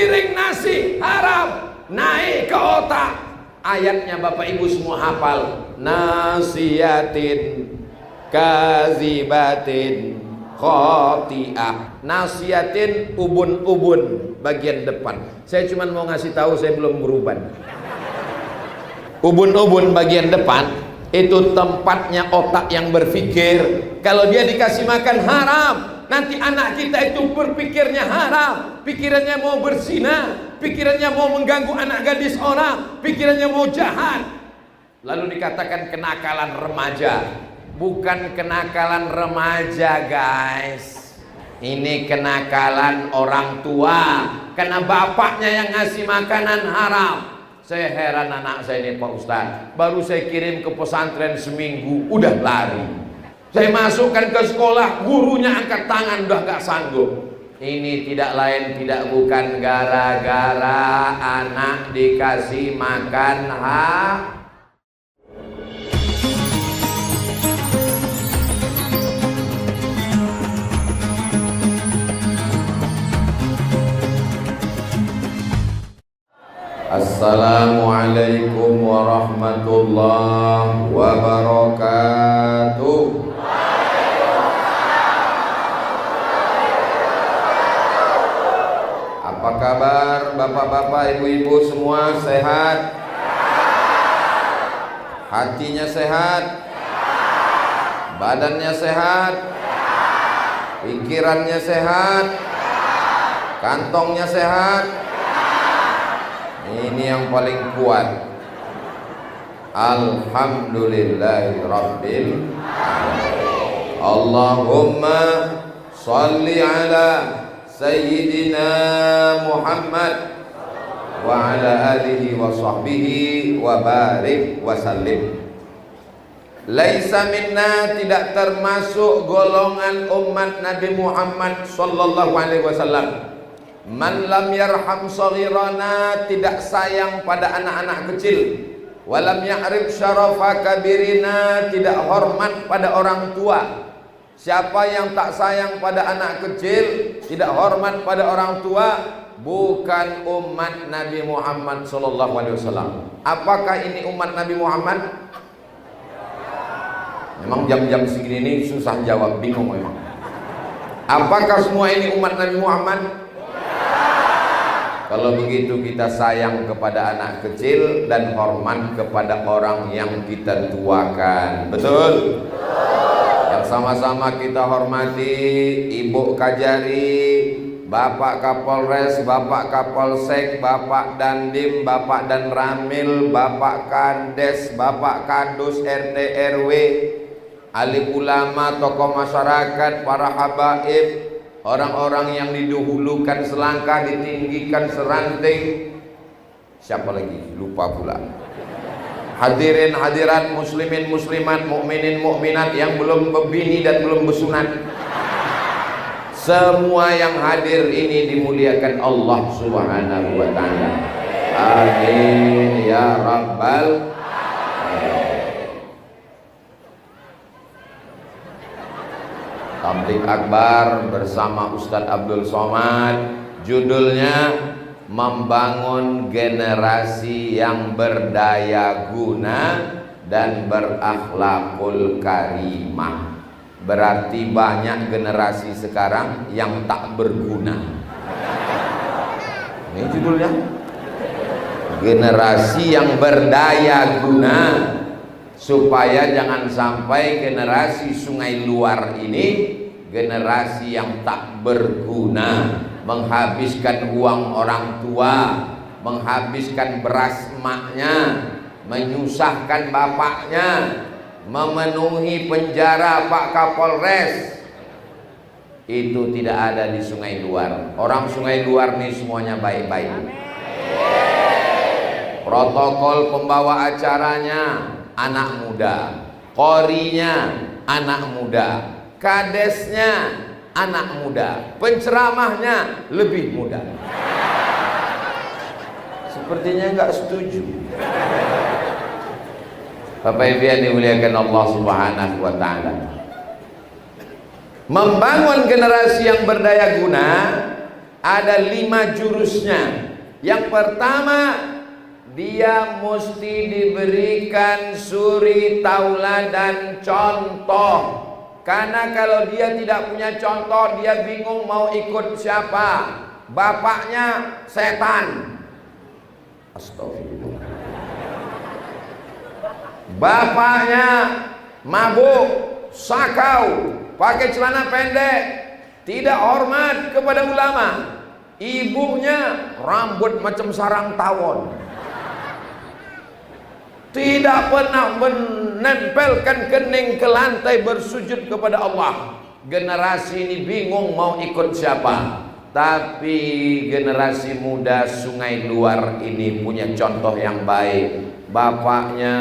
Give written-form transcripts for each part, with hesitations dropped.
sepiring nasi haram naik ke otak. Ayatnya Bapak Ibu semua hafal. Nasiyatin kazibatin khoti'ah. Nasiyatin ubun-ubun bagian depan. Saya cuma mau ngasih tahu, saya belum beruban. Ubun-ubun bagian depan itu tempatnya otak yang berpikir. Kalau dia dikasih makan haram, nanti anak kita itu berpikirnya haram. Pikirannya mau berzina, pikirannya mau mengganggu anak gadis orang, pikirannya mau jahat. Lalu dikatakan kenakalan remaja. Bukan kenakalan remaja, guys. Ini kenakalan orang tua, karena bapaknya yang ngasih makanan haram. Saya heran anak saya ini, Pak Ustadz. Baru saya kirim ke pesantren seminggu, udah lari. Saya masukkan ke sekolah, gurunya angkat tangan, udah gak sanggup. Ini tidak lain tidak bukan gara-gara anak dikasih makan haram. Assalamualaikum warahmatullahi wabarakatuh. Apa kabar bapak-bapak, ibu-ibu semua, sehat? Hatinya sehat? Badannya sehat? Pikirannya sehat? Kantongnya sehat? Ini yang paling kuat. Alhamdulillahirabbil alamin. Allahumma shalli ala sayyidina Muhammad wa ala alihi wa sahbihi wa barik wa sallim. Laisa minna, tidak termasuk golongan umat Nabi Muhammad sallallahu alaihi wasallam. Man lam yarham saghirana, tidak sayang pada anak-anak kecil. Walam ya'rif syarafa kabirina, tidak hormat pada orang tua. Siapa yang tak sayang pada anak kecil, tidak hormat pada orang tua, bukan umat Nabi Muhammad sallallahu alaihi wasallam. Apakah ini umat Nabi Muhammad? Memang jam-jam segini ini susah jawab, bingung memang. Apakah semua ini umat Nabi Muhammad? Kalau begitu kita sayang kepada anak kecil dan hormat kepada orang yang kita tuakan. Betul? Yang sama-sama kita hormati Ibu Kajari, Bapak Kapolres, Bapak Kapolsek, Bapak Dandim, Bapak Dan Ramil, Bapak Kandes, Bapak Kadus RT RW, alim ulama, tokoh masyarakat, para habaib, orang-orang yang didahulukan selangkah, ditinggikan seranting. Siapa lagi? Lupa pula. Hadirin hadirat, muslimin muslimat, mukminin mukminat yang belum berbini dan belum bersunat. Semua yang hadir ini dimuliakan Allah Subhanahu wa taala. Amin ya rabbal Tabligh Akbar bersama Ustadz Abdul Somad, judulnya membangun generasi yang berdaya guna dan berakhlakul karimah. Berarti banyak generasi sekarang yang tak berguna. Ini judulnya, generasi yang berdaya guna, supaya jangan sampai generasi Sungai Luar ini generasi yang tak berguna, menghabiskan uang orang tua, menghabiskan beras emaknya, menyusahkan bapaknya, memenuhi penjara Pak Kapolres. Itu tidak ada di Sungai Luar. Orang Sungai Luar nih semuanya baik-baik. Protokol pembawa acaranya anak muda, qorinya anak muda, kadesnya anak muda, penceramahnya lebih muda. Sepertinya enggak setuju. Bapak Ibu yang dimuliakan Allah Subhanahu wa taala, membangun generasi yang berdaya guna Ada 5 jurusnya. Yang pertama, dia mesti diberikan suri tauladan contoh. Karena kalau dia tidak punya contoh, dia bingung mau ikut siapa. Bapaknya setan. Astagfirullah. Bapaknya mabuk, sakau, pakai celana pendek, tidak hormat kepada ulama. Ibunya rambut macam sarang tawon, tidak pernah menempelkan kening ke lantai bersujud kepada Allah. Generasi ini bingung mau ikut siapa. Tapi generasi muda Sungai Luar ini punya contoh yang baik. Bapaknya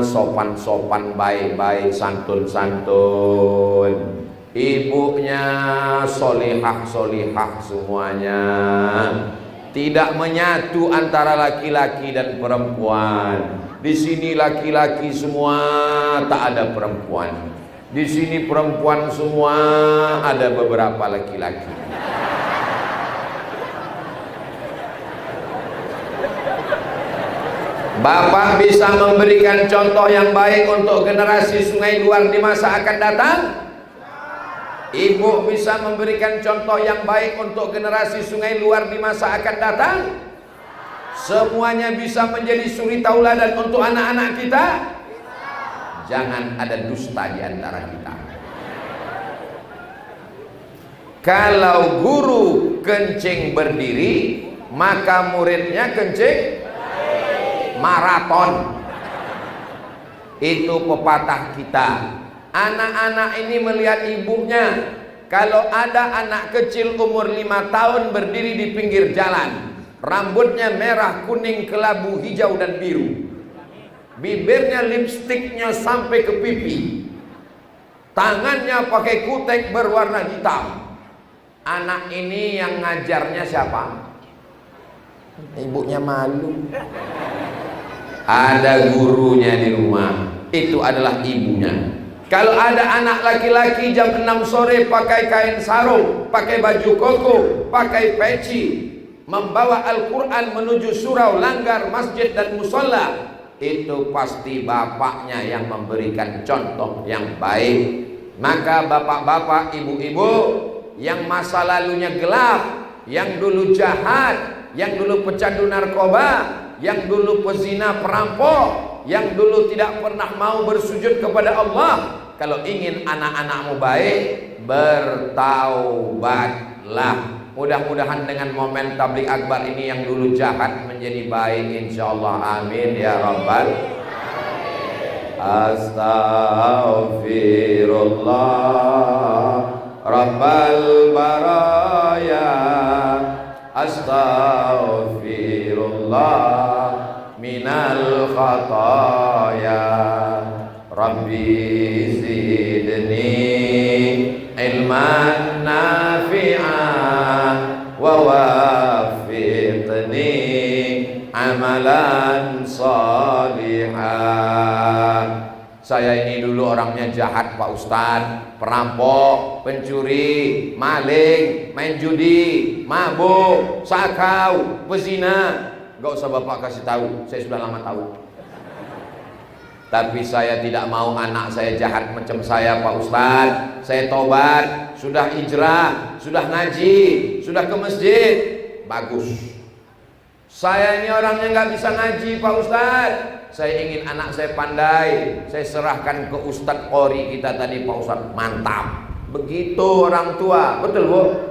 sopan-sopan, baik-baik, santun-santun. Ibunya solihah-solihah semuanya. Tidak menyatu antara laki-laki dan perempuan. Di sini laki-laki semua, tak ada perempuan. Di sini perempuan semua, ada beberapa laki-laki. Bapak bisa memberikan contoh yang baik untuk generasi Sungai Luar di masa akan datang. Ibu bisa memberikan contoh yang baik untuk generasi Sungai Luar di masa akan datang. Semuanya bisa menjadi suri tauladan untuk anak-anak kita. Jangan ada dusta di antara kita. Kalau guru kencing berdiri, maka muridnya kencing maraton. Itu pepatah kita. Anak-anak ini melihat ibunya. Kalau ada anak kecil umur 5 tahun berdiri di pinggir jalan, rambutnya merah, kuning, kelabu, hijau dan biru, bibirnya lipstiknya sampai ke pipi, tangannya pakai kutek berwarna hitam. Anak ini yang ngajarnya siapa? Ibunya malu. Ada gurunya di rumah, itu adalah ibunya. Kalau ada anak laki-laki jam 6 sore pakai kain sarung, pakai baju koko, pakai peci, membawa Al-Quran menuju surau, langgar, masjid dan musola, itu pasti bapaknya yang memberikan contoh yang baik. Maka bapak-bapak, ibu-ibu yang masa lalunya gelap, yang dulu jahat, yang dulu pecandu narkoba, yang dulu pezina, perampok, yang dulu tidak pernah mau bersujud kepada Allah, kalau ingin anak-anakmu baik, bertaubatlah. Mudah-mudahan dengan momen tabligh akbar ini yang dulu jahat menjadi baik, insyaallah. Amin ya rabbal. Astaghfirullah rabbal baraya, astaghfirullah minal khataya, Rabbi zidni ilman nafi'an wa waffiqni amalan salihah. Saya ini dulu orangnya jahat Pak Ustadz, perampok, pencuri, maling, main judi, mabuk, sakau, pezina. Gak usah Bapak kasih tahu, saya sudah lama tahu. Tapi saya tidak mau anak saya jahat macam saya Pak Ustadz. Saya tobat, sudah hijrah, sudah ngaji, sudah ke masjid. Bagus. Saya ini orangnya nggak bisa ngaji Pak Ustadz. Saya ingin anak saya pandai. Saya serahkan ke Ustadz Qori kita tadi Pak Ustadz. Mantap. Begitu orang tua. Betul Bu?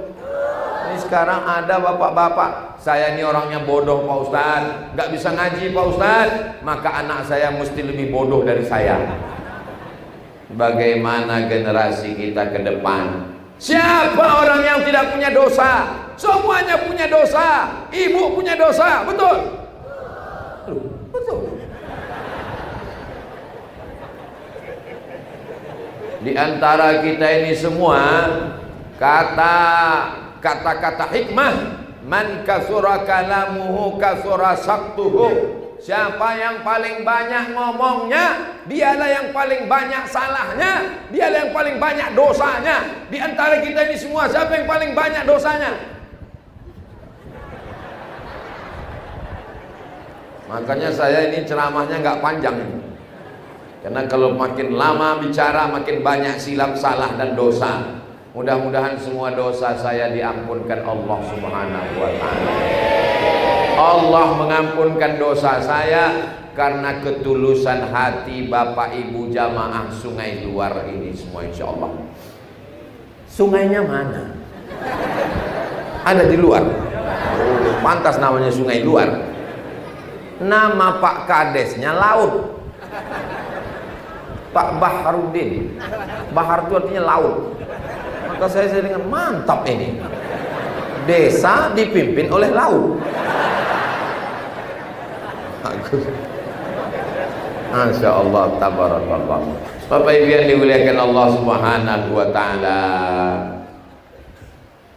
Ini sekarang ada bapak-bapak, saya ini orangnya bodoh Pak Ustadz, nggak bisa ngaji Pak Ustadz, maka anak saya mesti lebih bodoh dari saya. Bagaimana generasi kita ke depan? Siapa orang yang tidak punya dosa? Semuanya punya dosa. Ibu punya dosa, betul? Betul. Di antara kita ini semua, kata-kata hikmah, man kasura kalamuhu kasura saktuhu. Siapa yang paling banyak ngomongnya, dialah yang paling banyak salahnya, dialah yang paling banyak dosanya. Di antara kita ini semua, siapa yang paling banyak dosanya? Makanya saya ini ceramahnya nggak panjang ini. Karena kalau makin lama bicara makin banyak silap salah dan dosa. Mudah-mudahan semua dosa saya diampunkan Allah Subhanahu wa taala. Allah mengampunkan dosa saya karena ketulusan hati Bapak Ibu jamaah Sungai Luar ini semua, insya Allah. Sungainya mana? Ada di luar. Oh, pantas namanya Sungai Luar. Nama Pak Kadesnya laut. Pak Baharudin. Bahar itu artinya laut. Maka saya dengan mantap ini. Desa dipimpin oleh laut. Masya Allah, tabarakallah. Bapak Ibu yang dimuliakan Allah Subhanahu wa taala.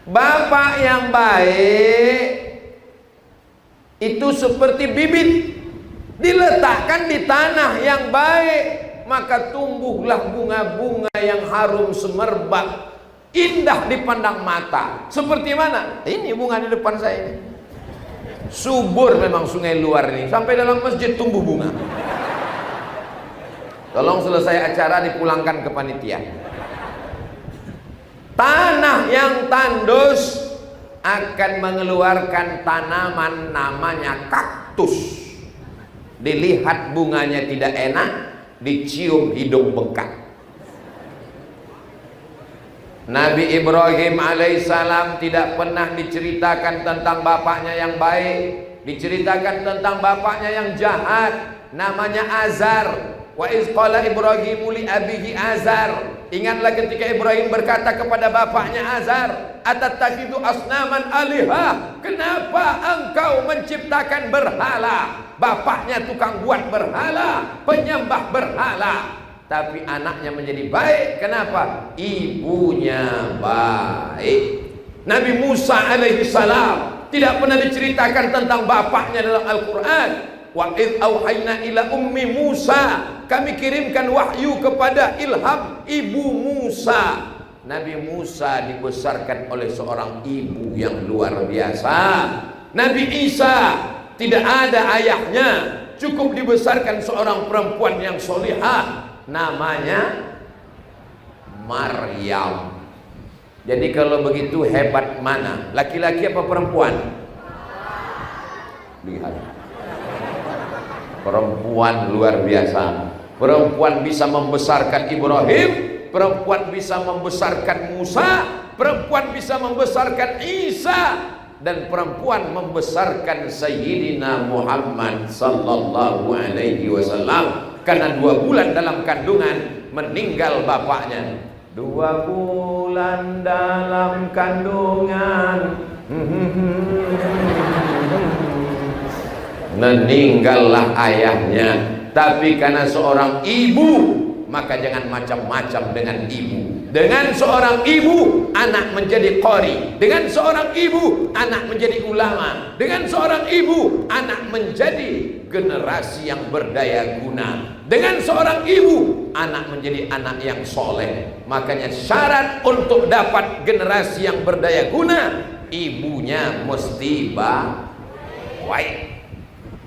Bapak yang baik itu seperti bibit diletakkan di tanah yang baik, maka tumbuhlah bunga-bunga yang harum semerbak, indah dipandang mata. Seperti mana? Ini bunga di depan saya ini. Subur memang Sungai Luar ini, sampai dalam masjid tumbuh bunga. Tolong selesai acara dipulangkan ke panitia. Tanah yang tandus akan mengeluarkan tanaman namanya kaktus. Dilihat bunganya tidak enak, dicium hidung bengkak. Nabi Ibrahim alaihissalam tidak pernah diceritakan tentang bapaknya yang baik, diceritakan tentang bapaknya yang jahat, namanya Azar. Wa iz qala Ibrahimu li abihi Azar. Ingatlah ketika Ibrahim berkata kepada bapaknya Azar, atattakhidhu asnaman alihah, kenapa engkau menciptakan berhala? Bapaknya tukang buat berhala, penyembah berhala. Tapi anaknya menjadi baik. Kenapa? Ibunya baik. Nabi Musa alaihi salam tidak pernah diceritakan tentang bapaknya dalam Al-Quran. Wa idh auhayna ila ummi Musa, kami kirimkan wahyu kepada Ilham ibu Musa. Nabi Musa dibesarkan oleh seorang ibu yang luar biasa. Nabi Isa tidak ada ayahnya, cukup dibesarkan seorang perempuan yang solihah, namanya Maryam. Jadi kalau begitu hebat mana? Laki-laki apa perempuan? Lihat, perempuan luar biasa. Perempuan bisa membesarkan Ibrahim, perempuan bisa membesarkan Musa, perempuan bisa membesarkan Isa, dan perempuan membesarkan Sayyidina Muhammad sallallahu alaihi wasallam. Karena 2 bulan dalam kandungan meninggal bapaknya. 2 bulan dalam kandungan meninggallah ayahnya. Tapi karena seorang ibu, maka jangan macam-macam dengan ibu. Dengan seorang ibu anak menjadi qari, dengan seorang ibu anak menjadi ulama, dengan seorang ibu anak menjadi generasi yang berdaya guna, dengan seorang ibu anak menjadi anak yang soleh. Makanya syarat untuk dapat generasi yang berdaya guna, ibunya mesti baik.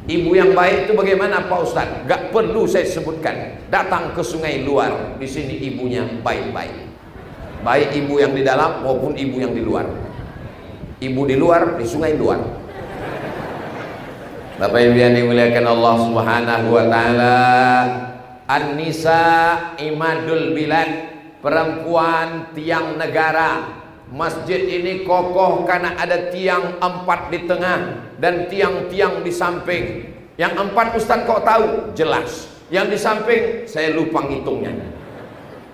Ibu yang baik itu bagaimana Pak Ustadz? Gak perlu saya sebutkan. Datang ke Sungai Luar, di sini ibunya baik-baik. Baik ibu yang di dalam maupun ibu yang di luar. Ibu di luar, di Sungai Luar. Bapak Ibu yang dimuliakan Allah Subhanahu wa taala. An-nisa imadul bilad, perempuan tiang negara. Masjid ini kokoh karena ada tiang 4 di tengah dan tiang-tiang di samping. Yang 4 Ustaz kok tahu? Jelas. Yang di samping saya lupa ngitungnya.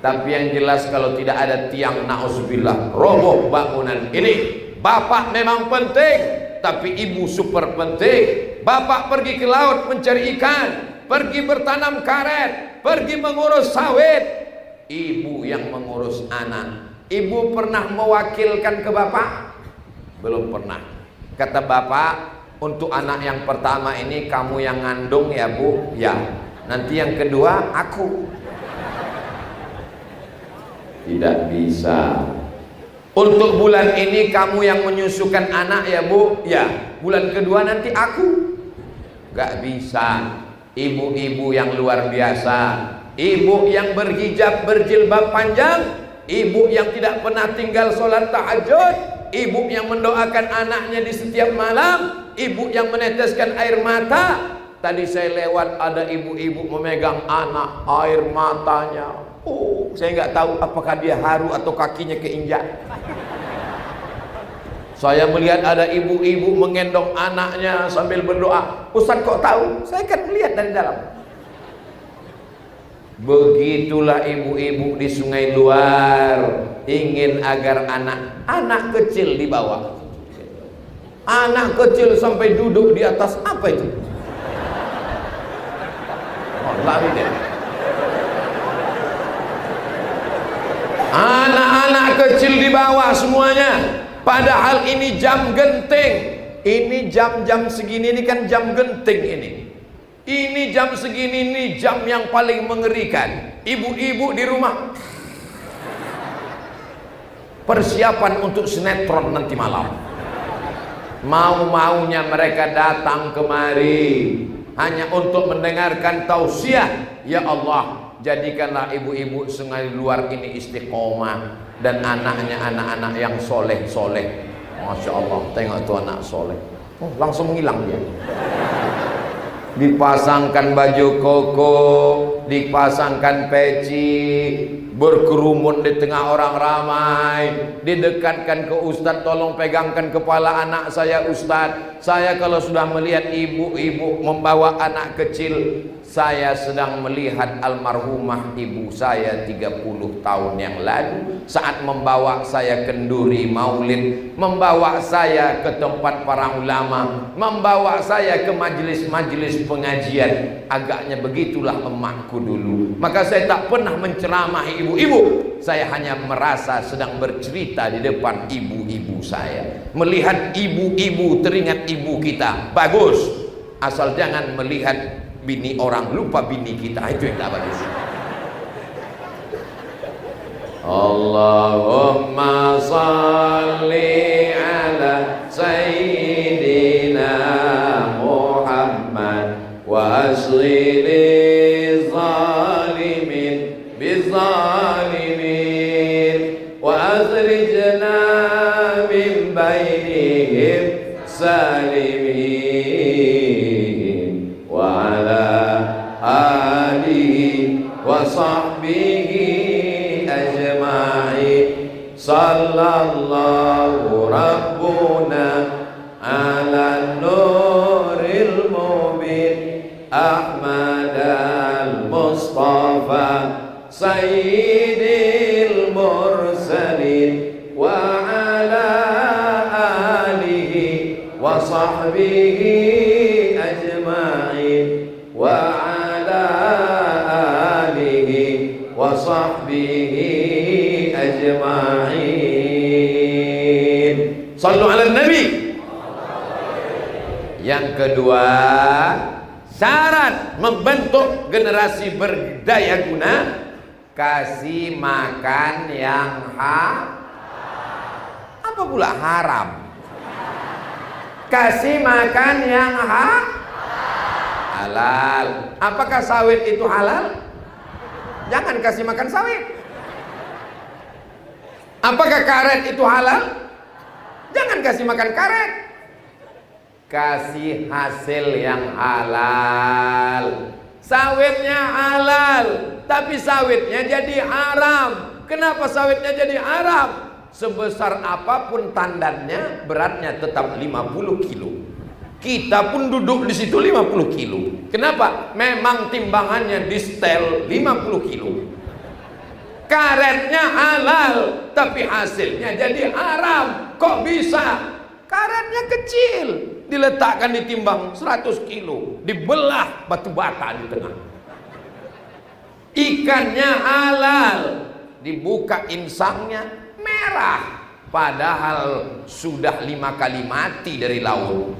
Tapi yang jelas kalau tidak ada tiang, na'udzubillah, roboh bangunan ini. Bapak memang penting, tapi ibu super penting. Bapak pergi ke laut mencari ikan, pergi bertanam karet, pergi mengurus sawit. Ibu yang mengurus anak. Ibu pernah mewakilkan ke bapak? Belum pernah. Kata bapak, untuk anak yang pertama ini kamu yang ngandung ya bu? Ya. Nanti yang kedua aku. Tidak bisa. Untuk bulan ini kamu yang menyusukan anak ya bu? Ya. Bulan kedua nanti aku. Gak bisa. Ibu-ibu yang luar biasa, ibu yang berhijab berjilbab panjang, ibu yang tidak pernah tinggal sholat tahajud, ibu yang mendoakan anaknya di setiap malam, ibu yang meneteskan air mata. Tadi saya lewat ada ibu-ibu memegang anak, air matanya, saya nggak tahu apakah dia haru atau kakinya keinjak. Saya melihat ada ibu-ibu menggendong anaknya sambil berdoa. Ustaz kok tahu? Saya kan melihat dari dalam. Begitulah ibu-ibu di sungai luar ingin agar anak kecil dibawa. Anak kecil sampai duduk di atas apa itu? Oh, lari dia. Anak-anak kecil dibawa semuanya. Padahal ini jam genting. Ini jam-jam segini ini kan jam genting ini. Ini jam segini ini jam yang paling mengerikan. Ibu-ibu di rumah persiapan untuk sinetron nanti malam. Mau-maunya mereka datang kemari hanya untuk mendengarkan tausiah. Ya Allah, jadikanlah ibu-ibu sungai luar ini istiqomah dan anaknya anak-anak yang soleh-soleh. Masya Allah, tengok tuh anak soleh. Langsung menghilang dia. Dipasangkan baju koko, dipasangkan peci, berkerumun di tengah orang ramai, didekatkan ke Ustadz, tolong pegangkan kepala anak saya Ustadz. Saya kalau sudah melihat ibu-ibu membawa anak kecil, saya sedang melihat almarhumah ibu saya 30 tahun yang lalu saat membawa saya kenduri maulid, membawa saya ke tempat para ulama, membawa saya ke majelis-majelis pengajian. Agaknya begitulah emakku dulu. Maka saya tak pernah menceramahi ibu-ibu. Saya hanya merasa sedang bercerita di depan ibu-ibu saya. Melihat ibu-ibu, teringat ibu kita. Bagus. Asal jangan melihat bini orang, lupa bini kita. Itu yang tak bagus. Allahumma salli ala Sayyidina Muhammad wa aslili zalimin bizalimin wa akhrijna min bainihim salimin wa ala alihi wa sahbihi ajma'in. Sallallahu rabbuna ala nuril mubin Ahmad al-Mustafa Sayyidil Mursalin wa ala alihi wa sahbihi ajma'in wa ala alihi wa sahbihi ajma'in. Sallu ala Nabi. Yang kedua, syarat membentuk generasi berdaya guna, kasih makan yang apa pula haram? Kasih makan yang halal. Apakah sawit itu halal? Jangan kasih makan sawit. Apakah karet itu halal? Jangan kasih makan karet. Kasih hasil yang halal. Sawitnya halal, tapi sawitnya jadi haram. Kenapa sawitnya jadi haram? Sebesar apapun tandannya, beratnya tetap 50 kilo. Kita pun duduk di situ 50 kilo. Kenapa? Memang timbangannya di setel 50 kilo. Karetnya halal, tapi hasilnya jadi haram. Kok bisa? Karetnya kecil, diletakkan di timbang 100 kilo, dibelah batu bata di tengah. Ikannya halal, dibuka insangnya merah, padahal sudah 5 kali mati dari laut.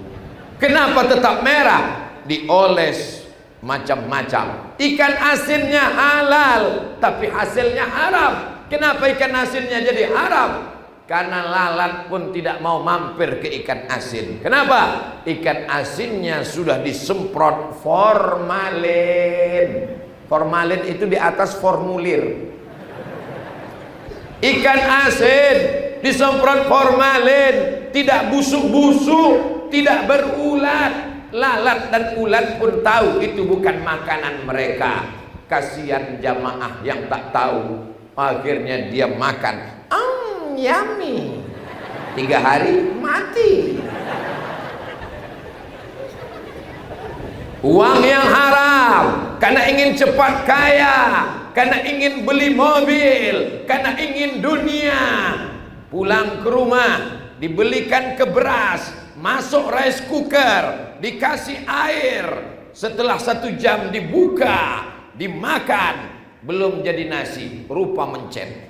Kenapa tetap merah? Dioles macam-macam. Ikan asinnya halal, tapi hasilnya haram. Kenapa ikan asinnya jadi haram? Karena lalat pun tidak mau mampir ke ikan asin. Kenapa? Ikan asinnya sudah disemprot formalin. Formalin itu di atas formulir. Ikan asin disemprot formalin, tidak busuk-busuk, tidak berulat. Lalat dan ulat pun tahu itu bukan makanan mereka. Kasihan jamaah yang tak tahu. Akhirnya dia makan. Yummy. 3 hari mati. Uang yang haram karena ingin cepat kaya, karena ingin beli mobil, karena ingin dunia. Pulang ke rumah dibelikan ke beras, masuk rice cooker, dikasih air, setelah 1 jam dibuka, dimakan, belum jadi nasi, rupa mencet.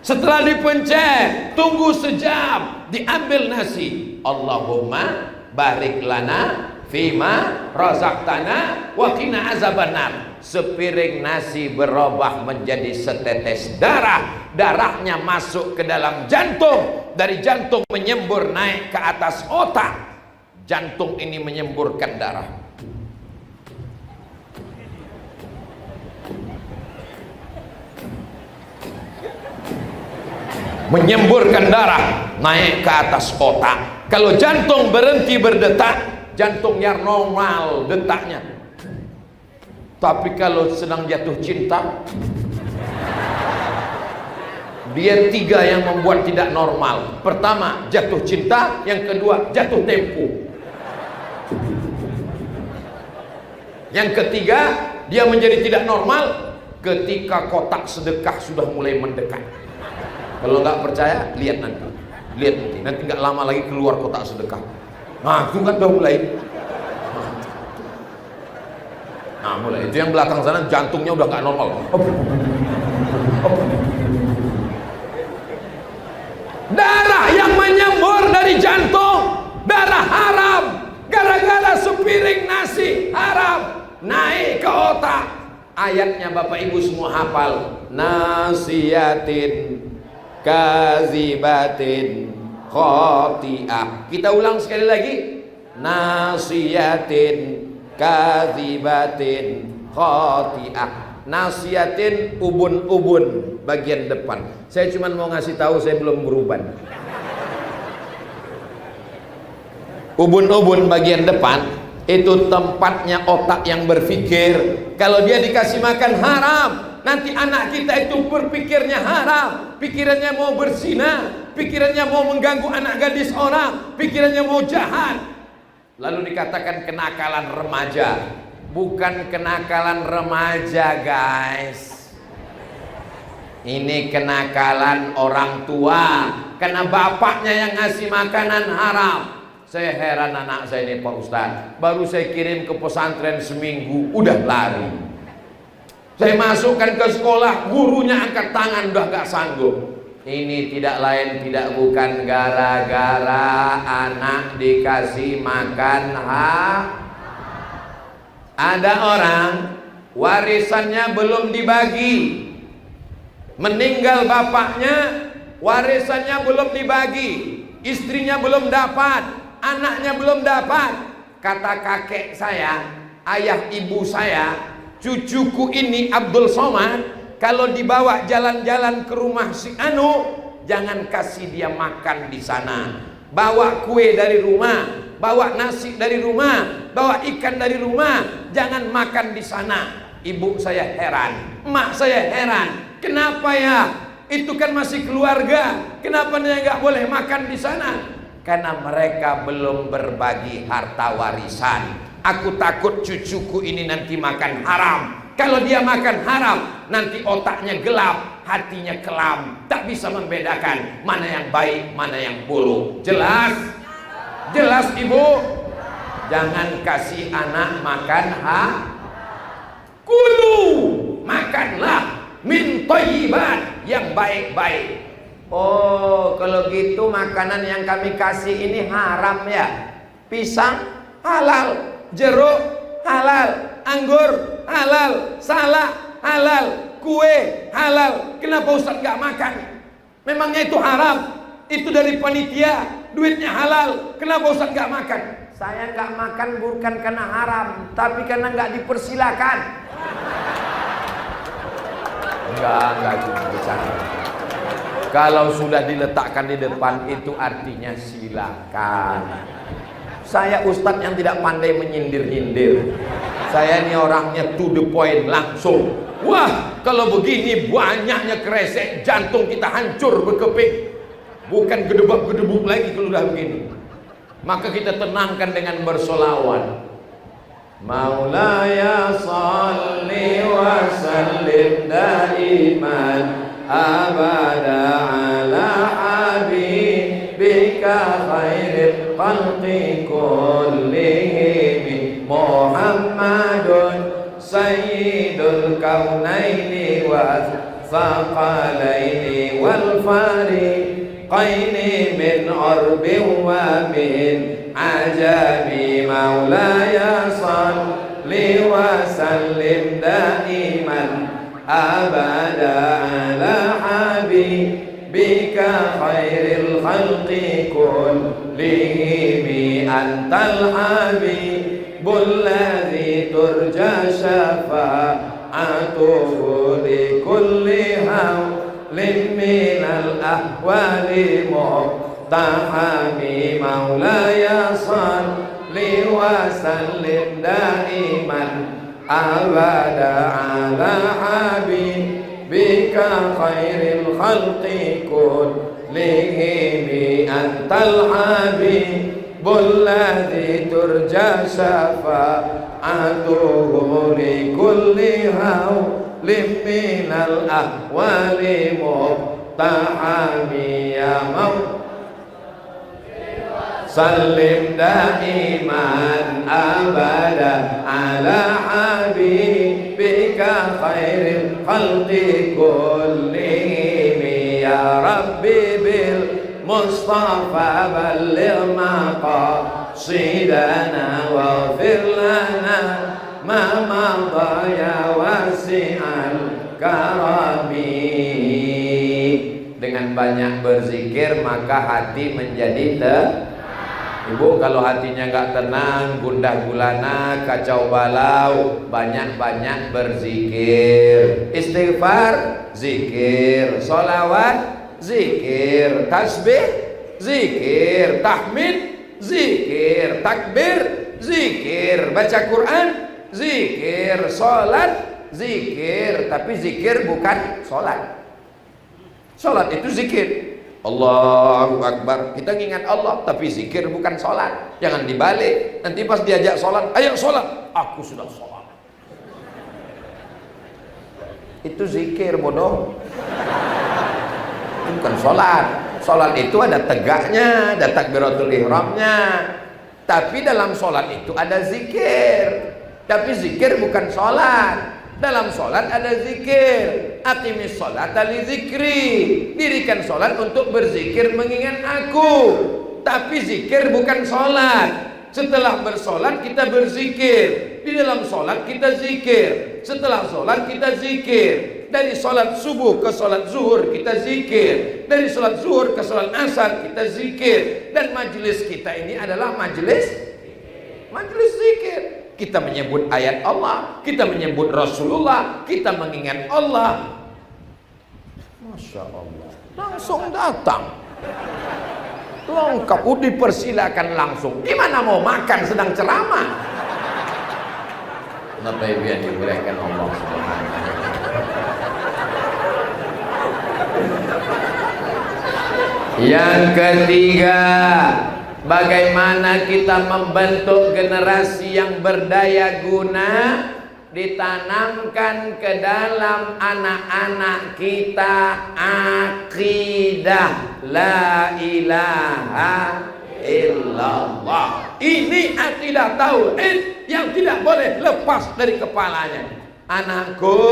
Setelah dipencet, tunggu sejam, diambil nasi. Allahumma barik lana fima razaqtana wa qina azabannar. Sepiring nasi berubah menjadi setetes darah. Darahnya masuk ke dalam jantung. Dari jantung menyembur naik ke atas otak. Jantung ini menyemburkan darah. Menyemburkan darah naik ke atas otak. Kalau jantung berhenti berdetak, jantungnya normal detaknya. Tapi kalau sedang jatuh cinta, dia 3 yang membuat tidak normal. Pertama, jatuh cinta. Yang kedua, jatuh tempo. Yang ketiga, dia menjadi tidak normal ketika kotak sedekah sudah mulai mendekat. Kalau nggak percaya, lihat nanti. Lihat nanti nggak lama lagi keluar kotak sedekah. Nah, itu kan udah mulai. Nah, mulai. Itu yang belakang sana jantungnya udah nggak normal. Darah yang menyembur dari jantung, darah haram. Gara-gara sepiring nasi haram naik ke otak. Ayatnya Bapak Ibu semua hafal. Nasiyatin kazibatin khoti'ah. Kita ulang sekali lagi. Nasiyatin kazibatin khoti'ah. Nasiyatin ubun-ubun bagian depan. Saya cuma mau ngasih tahu, saya belum beruban. Ubun-ubun bagian depan itu tempatnya otak yang berpikir. Kalau dia dikasih makan haram, nanti anak kita itu berpikirnya haram. Pikirannya mau berzina, pikirannya mau mengganggu anak gadis orang, pikirannya mau jahat. Lalu dikatakan kenakalan remaja. Bukan kenakalan remaja, guys. Ini kenakalan orang tua. Karena bapaknya yang ngasih makanan haram. Saya heran anak saya ini Pak Ustadz. Baru saya kirim ke pesantren seminggu, udah lari. Saya masukkan ke sekolah, gurunya angkat tangan, udah gak sanggup. Ini tidak lain tidak bukan gara-gara anak dikasih makan Ada orang warisannya belum dibagi. Meninggal bapaknya, warisannya belum dibagi. Istrinya belum dapat, anaknya belum dapat. Kata kakek saya, ayah ibu saya, cucuku ini Abdul Somad, kalau dibawa jalan-jalan ke rumah si Anu, jangan kasih dia makan di sana. Bawa kue dari rumah, bawa nasi dari rumah, bawa ikan dari rumah, jangan makan di sana. Ibu saya heran, emak saya heran. Kenapa ya? Itu kan masih keluarga. Kenapa dia nggak boleh makan di sana? Karena mereka belum berbagi harta warisan. Aku takut cucuku ini nanti makan haram. Kalau dia makan haram, nanti otaknya gelap, hatinya kelam, tak bisa membedakan mana yang baik, mana yang buruk. Jelas? Jelas ibu? Jangan kasih anak makan kulu, makanlah min thayyibat, yang baik-baik. Oh, kalau gitu makanan yang kami kasih ini haram ya? Pisang halal, jeruk halal, anggur halal, salak halal, kue halal. Kenapa Ustaz gak makan? Memangnya itu haram? Itu dari panitia, duitnya halal. Kenapa Ustaz nggak makan? Saya nggak makan bukan karena haram, tapi karena nggak dipersilakan. Enggak bercanda. Kalau sudah diletakkan di depan itu artinya silakan. Saya ustadz yang tidak pandai menyindir-nyindir. Saya ini orangnya to the point, langsung. Wah, kalau begini banyaknya kresek, jantung kita hancur berkeping. Bukan gedebak-gedebuk lagi kalau udah begini. Maka kita tenangkan dengan bersolawat. Maulaya salli wa sallim daiman abada ala habibika khairil khalqi kullihim Muhammadun sayyidul kaunaini wa thaqalaini wal fariqaini min urbin wa min ajami maulaya salli wa sallim daiman abada ala habibika khairil khalqi kullihim antal habibul ladzi turja syafa'atuhu li kulli hawlin minal ahwali muqtahami maulaya salli wa sallim daiman abada ala habibika khairil khalqi kullihim antal habibul ladzi turja syafa'atuhu li kulli hawlin minal ahwali muqtahami ya maulaya sallim daiman abada ala habibika khairil khalqi kullihim ya rabbi bil mustafa balligh maqasidana waghfir lana ma madha ya wasi'al karami. Dengan banyak berzikir maka hati menjadi Ibu kalau hatinya nggak tenang, gundah gulana, kacau balau, banyak-banyak berzikir. Istighfar, zikir. Sholawat, zikir. Tasbih, zikir. Tahmid, zikir. Takbir, zikir. Baca Quran, zikir. Sholat, zikir. Tapi zikir bukan sholat. Sholat itu zikir. Allahu Akbar, kita ngingat Allah tapi zikir bukan sholat. Jangan dibalik, nanti pas diajak sholat, ayo sholat, aku sudah sholat. Itu zikir bodoh, itu bukan sholat. Sholat itu ada tegaknya, ada takbiratul ihramnya. Tapi dalam sholat itu ada zikir. Tapi zikir bukan sholat. Dalam sholat ada zikir. Aqimis sholata li zikri. Dirikan sholat untuk berzikir mengingat aku. Tapi zikir bukan sholat. Setelah bersolat kita berzikir. Di dalam sholat kita zikir. Setelah sholat kita zikir. Dari sholat subuh ke sholat zuhur kita zikir. Dari sholat zuhur ke sholat asar kita zikir. Dan majelis kita ini adalah majelis zikir. Kita menyebut ayat Allah, kita menyebut Rasulullah, kita mengingat Allah. Masya Allah, langsung datang, lengkap, dipersilakan langsung. Gimana mau makan sedang ceramah? Bapak Ibu yang dimuliakan Allah Subhanahu. Yang ketiga, bagaimana kita membentuk generasi yang berdaya guna, ditanamkan ke dalam anak-anak kita akidah la ilaha illallah. Ini akidah tauhid yang tidak boleh lepas dari kepalanya. Anakku,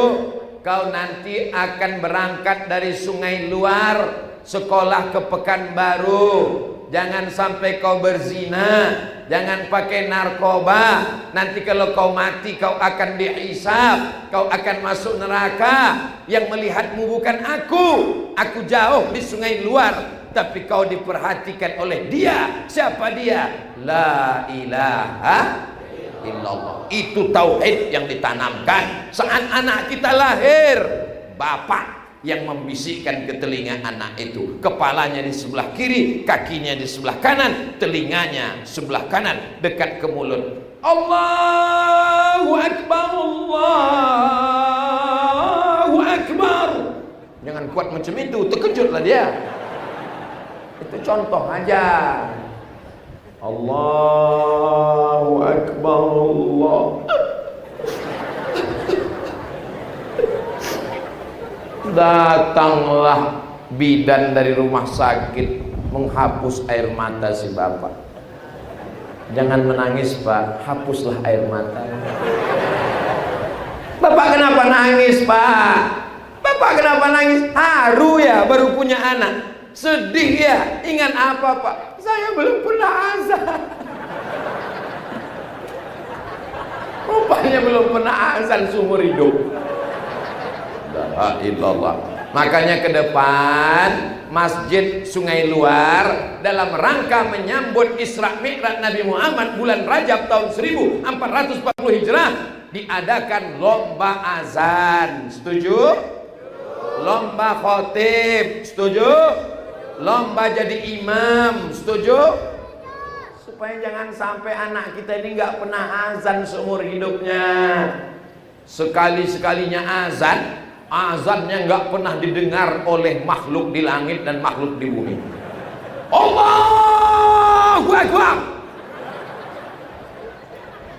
kau nanti akan berangkat dari Sungai Luar, sekolah ke Pekanbaru. Jangan sampai kau berzina, jangan pakai narkoba. Nanti kalau kau mati kau akan dihisab, kau akan masuk neraka. Yang melihatmu bukan aku jauh di sungai luar, tapi kau diperhatikan oleh dia. Siapa dia? La ilaha illallah. Itu tauhid yang ditanamkan saat anak kita lahir. Bapak yang membisikkan ke telinga anak itu, kepalanya di sebelah kiri, kakinya di sebelah kanan, telinganya sebelah kanan dekat ke mulut. Allahu Akbar, Allahu Akbar. Jangan kuat macam itu, terkejutlah dia. Itu contoh aja. Allahu Akbar, Allah. Datanglah bidan dari rumah sakit menghapus air mata si bapak. Jangan menangis pak, hapuslah air mata. Bapak kenapa nangis pak? Bapak kenapa nangis? Haru ya baru punya anak. Sedih ya. Ingat apa pak? Saya belum pernah azan. Rupanya belum pernah azan seumur hidup. La ilallah. Makanya ke depan Masjid Sungai Luar dalam rangka menyambut Isra Mi'raj Nabi Muhammad bulan Rajab tahun 1440 Hijrah diadakan lomba azan. Setuju? Lomba khotib. Setuju? Lomba jadi imam. Setuju? Supaya jangan sampai anak kita ini nggak pernah azan seumur hidupnya. Sekali-sekalinya azan, azannya nggak pernah didengar oleh makhluk di langit dan makhluk di bumi. Allahu Akbar.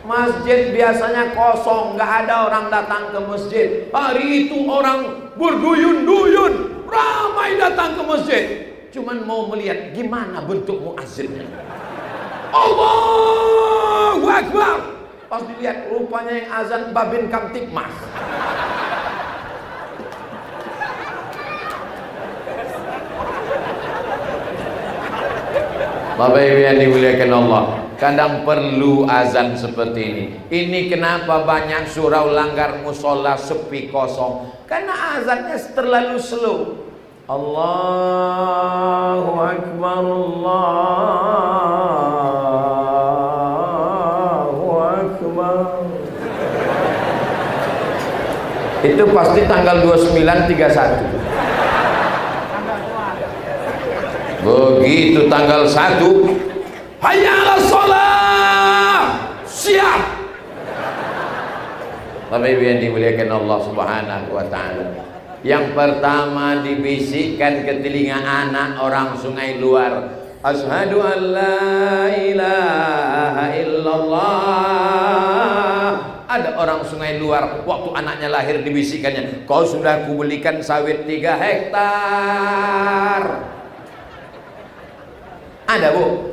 Masjid biasanya kosong, nggak ada orang datang ke masjid. Hari itu orang berduyun-duyun, ramai datang ke masjid. Cuman mau melihat gimana bentuk muazzinnya. Allahu Akbar. Pas dilihat rupanya yang azan Babin Kamtipmas. Bapak Ibu yang dimuliakan Allah, kadang perlu azan seperti ini. Ini kenapa banyak surau langgar musola sepi kosong? Karena azannya terlalu slow. Allahu Akbar, Allahu Akbar. Itu pasti tanggal 29/31. Begitu tanggal 1, hayya 'alas shalah, siap. Bapak Ibu yang dimuliakan Allah Subhanahu wa taala. Yang pertama dibisikkan ke telinga anak orang Sungai Luar, asyhadu an la ilaha illallah. Ada orang Sungai Luar waktu anaknya lahir dibisikkannya, kau sudah kubelikan sawit 3 hektar. Ada bu?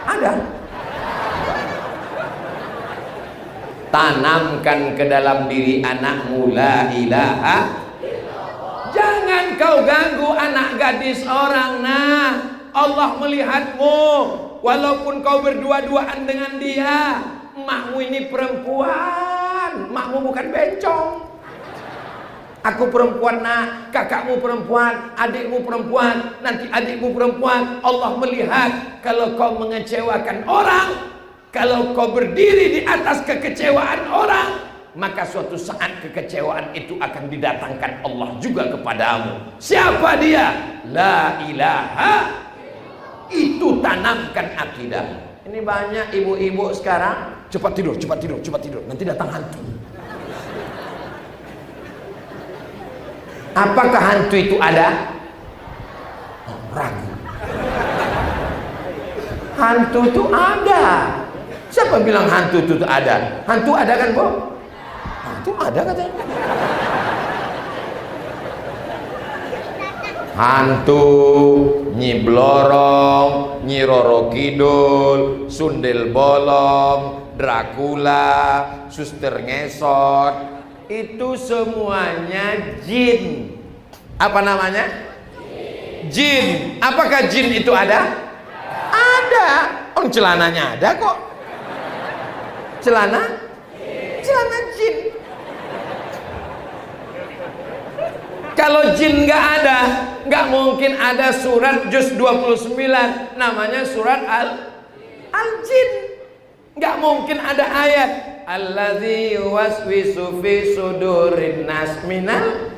Ada. Tanamkan ke dalam diri anakmu la ilaha. Jangan kau ganggu anak gadis orang. Nah, Allah melihatmu. Walaupun kau berdua-duaan dengan dia, emakmu ini perempuan, emakmu bukan bencong. Aku perempuan nak, kakakmu perempuan, adikmu perempuan, nanti adikmu perempuan. Allah melihat kalau kau mengecewakan orang, kalau kau berdiri di atas kekecewaan orang, maka suatu saat kekecewaan itu akan didatangkan Allah juga kepadamu. Siapa dia? La ilaha. Itu tanamkan akidah. Ini banyak ibu-ibu sekarang cepat tidur, cepat tidur, cepat tidur, nanti datang hantu. Apakah hantu itu ada? Oh, ragu. Hantu itu ada. Siapa bilang hantu itu ada? Hantu ada kan, Bu? Hantu ada katanya. Hantu, Nyi Blorong, Nyi Roro Kidul, Sundel Bolong, Dracula, Suster Ngesot, itu semuanya jin. Apa namanya? Jin. Apakah jin itu ada? Ada. Oh, celananya ada kok. Celana jin. Kalau jin nggak ada, nggak mungkin ada surat juz 29 namanya surat al-jin. Nggak mungkin ada ayat allazi yuwaswisu fi sudurin nas minal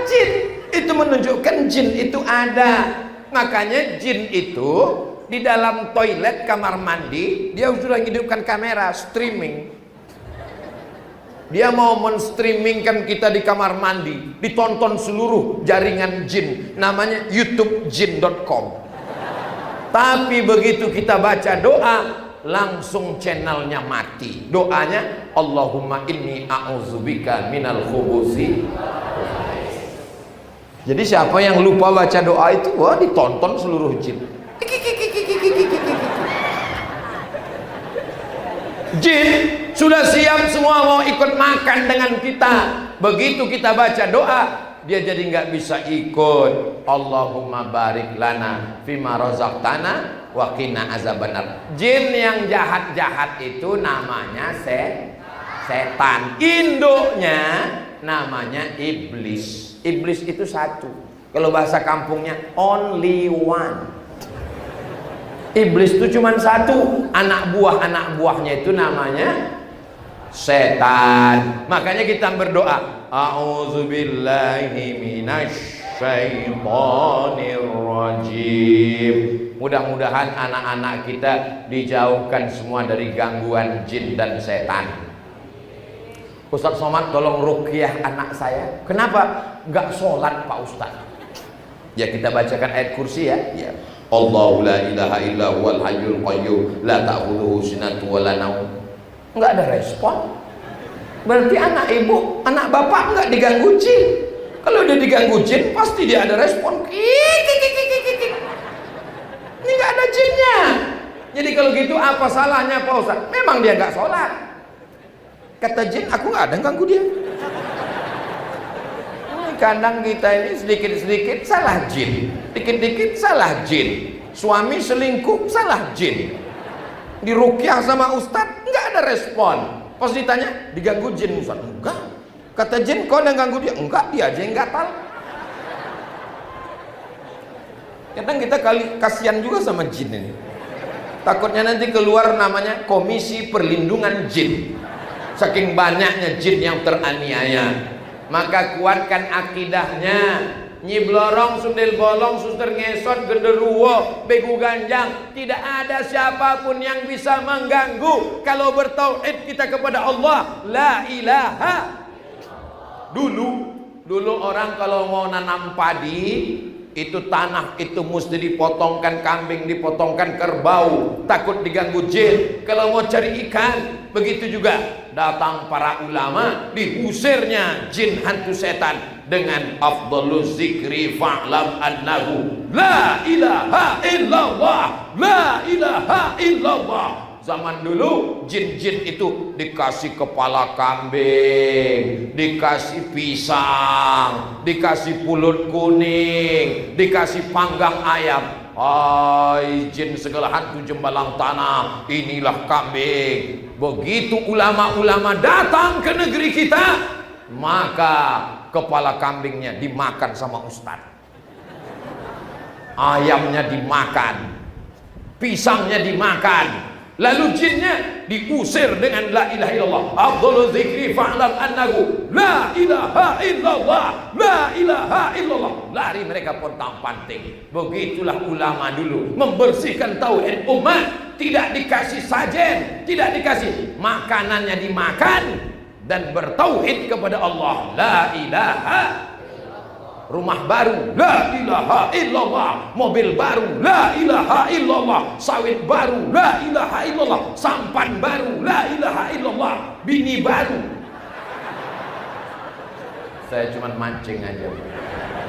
jin. Itu menunjukkan jin itu ada. Makanya jin itu di dalam toilet kamar mandi dia sudah hidupkan kamera streaming. Dia mau menstreamingkan kita di kamar mandi, ditonton seluruh jaringan jin, namanya youtubejin.com. Tapi begitu kita baca doa, langsung channelnya mati. Doanya Allahumma inni a'udzubika minal khubusi. Jadi siapa yang lupa baca doa itu, wah ditonton seluruh jin. Jin sudah siap semua mau ikut makan dengan kita. Begitu kita baca doa, dia jadi nggak bisa ikut. Allahumma barik lana fima razaqtana wa qina azabannar. Jin yang jahat-jahat itu namanya setan. Induknya namanya iblis. Iblis itu satu. Kalau bahasa kampungnya only one. Iblis itu cuma satu. Anak buahnya itu namanya setan. Makanya kita berdoa, a'udzubillahi minasyaitonir rajim. Mudah-mudahan anak-anak kita dijauhkan semua dari gangguan jin dan setan. Ustaz Somad tolong ruqyah anak saya. Kenapa nggak sholat Pak Ustaz? Ya kita bacakan ayat kursi ya. Allahu la ilaha illa huwal hayyul qayyum la ta'khudhuhu sinatun wa la naum. Enggak ada respon. Berarti anak ibu, anak bapak enggak diganggu jin. Kalau dia diganggu jin, pasti dia ada respon. Ini enggak ada jinnya. Jadi kalau gitu apa salahnya Pak Ustaz? Memang dia enggak sholat. Kata jin, aku enggak ada ganggu dia. Kadang kita ini sedikit-sedikit salah jin, dikit-dikit salah jin, suami selingkuh salah jin, diruqyah sama ustadz nggak ada respon. Pas ditanya diganggu jin Ustaz, enggak. Kata jin kau yang ganggu dia, enggak, dia aja yang gatal. Kadang kita kasihan juga sama jin ini, takutnya nanti keluar namanya Komisi Perlindungan Jin, saking banyaknya jin yang teraniaya. Maka kuatkan akidahnya. Nyi Blorong, Sundel Bolong, Suster Ngesot, Genderuwo, Begu Ganjang, tidak ada siapapun yang bisa mengganggu kalau bertauhid kita kepada Allah. La ilaha. Dulu orang kalau mau nanam padi, itu tanah itu mesti dipotongkan kambing, dipotongkan kerbau, takut diganggu jin. Kalau mau cari ikan, begitu juga. Datang para ulama, diusirnya jin hantu setan dengan afdhaluz zikri fa'lam annahu la ilaha illallah, la ilaha illallah. Zaman dulu jin-jin itu dikasih kepala kambing, dikasih pisang, dikasih pulut kuning, dikasih panggang ayam. Hai jin segala hantu jembalang tanah, inilah kambing. Begitu ulama-ulama datang ke negeri kita, maka kepala kambingnya dimakan sama ustadz, ayamnya dimakan, pisangnya dimakan. Lalu jinnya diusir dengan la ilaha illallah. Afdhaluz zikri fa'lam annahu la ilaha illallah, la ilaha illallah. Lari mereka pontang-panting. Begitulah ulama dulu membersihkan tauhid umat. Tidak dikasih sajen, tidak dikasih, makanannya dimakan dan bertauhid kepada Allah. La ilaha. Rumah baru, la ilaha illallah. Mobil baru, la ilaha illallah. Sawit baru, la ilaha illallah. Sampan baru, la ilaha illallah. Bini baru. Saya cuma mancing aja.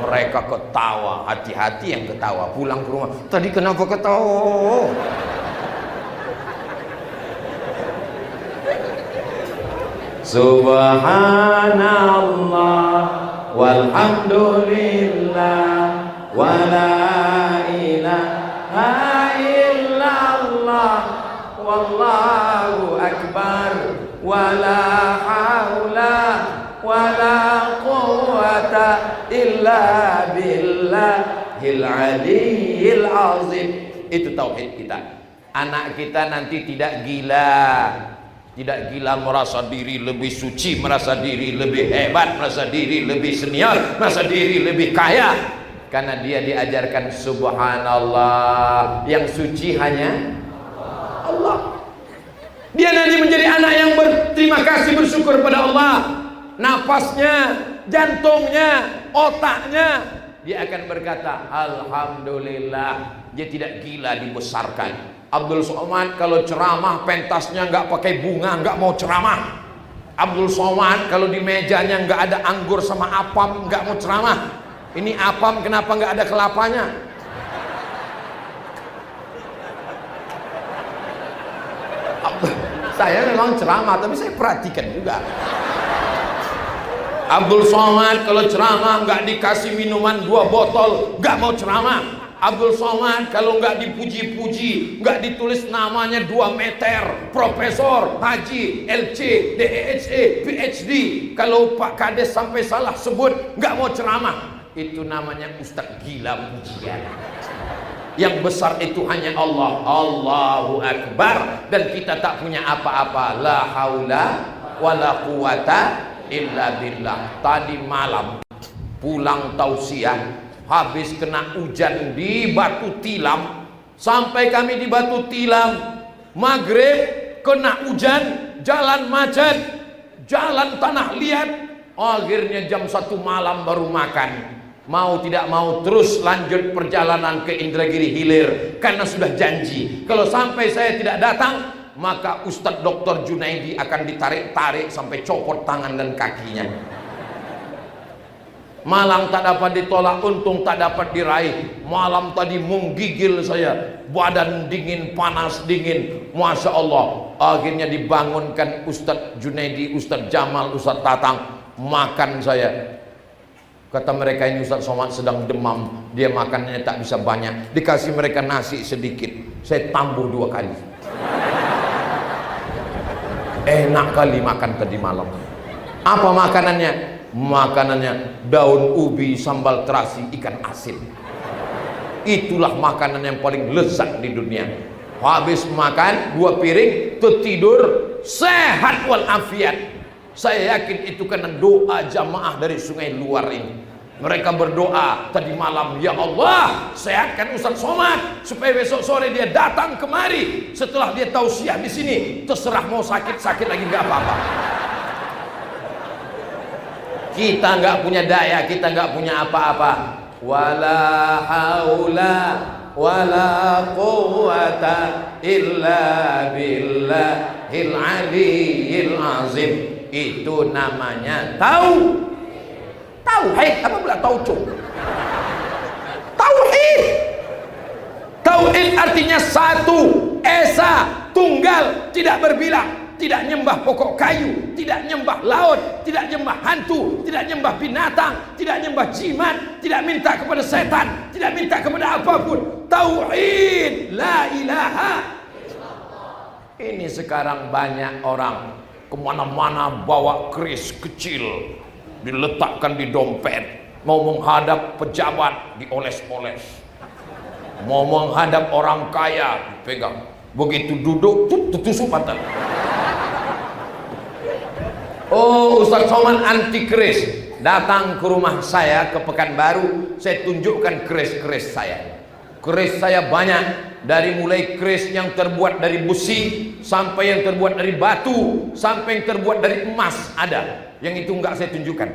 Mereka ketawa, hati-hati yang ketawa. Pulang ke rumah, tadi kenapa ketawa? Subhanallah walhamdulillah wala ilaha illallah. Allahu akbar, wala haula wala quwata illa billahil aliyyil azim. Itu tauhid kita. Anak kita nanti tidak gila merasa diri lebih suci, merasa diri lebih hebat, merasa diri lebih senior, merasa diri lebih kaya, karena dia diajarkan subhanallah, yang suci hanya Allah. Dia nanti menjadi anak yang berterima kasih, bersyukur pada Allah. Napasnya, jantungnya, otaknya, dia akan berkata alhamdulillah. Dia tidak gila dibesarkan. Abdul Somad kalau ceramah pentasnya nggak pakai bunga, nggak mau ceramah. Abdul Somad kalau di mejanya nggak ada anggur sama apam, nggak mau ceramah. Ini apam kenapa nggak ada kelapanya? Saya memang ceramah, tapi saya perhatikan juga. Abdul Somad kalau ceramah nggak dikasih minuman 2 botol, nggak mau ceramah. Abdul Somad kalau nggak dipuji-puji, nggak ditulis namanya 2 meter, profesor, haji, LC, DEHE, PhD, kalau Pak Kades sampai salah sebut, nggak mau ceramah. Itu namanya ustadz gila pujian. Yang besar itu hanya Allah. Allahu Akbar. Dan kita tak punya apa-apa. La haula wala quwata illa billah. Tadi malam pulang tausiah, habis kena hujan di Batu Tilam. Sampai kami di Batu Tilam, maghrib kena hujan, jalan macet, jalan tanah liat. Akhirnya jam 1 malam baru makan. Mau tidak mau terus lanjut perjalanan ke Indragiri Hilir, karena sudah janji kalau sampai saya tidak datang, maka Ustadz Dr. Junaidi akan ditarik-tarik sampai copot tangan dan kakinya. Malang tak dapat ditolak, untung tak dapat diraih. Malam tadi menggigil saya, badan dingin, panas dingin, Masya Allah. Akhirnya dibangunkan Ustadz Junaidi, Ustadz Jamal, Ustadz Tatang. Makan saya. Kata mereka ini Ustadz Somad sedang demam, dia makannya tak bisa banyak. Dikasih mereka nasi sedikit, saya tambah 2 kali. Enak kali makan tadi malam. Apa makanannya? Makanannya daun ubi, sambal terasi, ikan asin. Itulah makanan yang paling lezat di dunia. Habis makan 2 piring, tertidur sehat walafiat. Saya yakin itu karena doa jamaah dari Sungai Luar ini. Mereka berdoa tadi malam, ya Allah sehatkan Ustadz Somad supaya besok sore dia datang kemari. Setelah dia tausiah di sini, terserah mau sakit-sakit lagi nggak apa-apa. Kita nggak punya daya, kita nggak punya apa-apa. Wala haula wala quwata illa billahil aliyyil azim. Itu namanya tauhid. Apa pula tauco? Tauhid. Tauhid artinya satu, esa, tunggal, tidak berbilang, tidak nyembah pokok kayu, tidak nyembah laut, tidak nyembah hantu, tidak nyembah binatang, tidak nyembah jimat, tidak minta kepada setan, tidak minta kepada apapun. Tauhid, la ilaha. Ini sekarang banyak orang kemana-mana bawa keris kecil, diletakkan di dompet, mau menghadap pejabat dioles-oles, mau menghadap orang kaya dipegang, begitu duduk tusuk pantat. Oh, Ustadz Somad anti keris. Datang ke rumah saya ke Pekanbaru, saya tunjukkan keris-keris saya. Keris saya banyak, dari mulai keris yang terbuat dari besi, sampai yang terbuat dari batu, sampai yang terbuat dari emas ada. Yang itu enggak saya tunjukkan.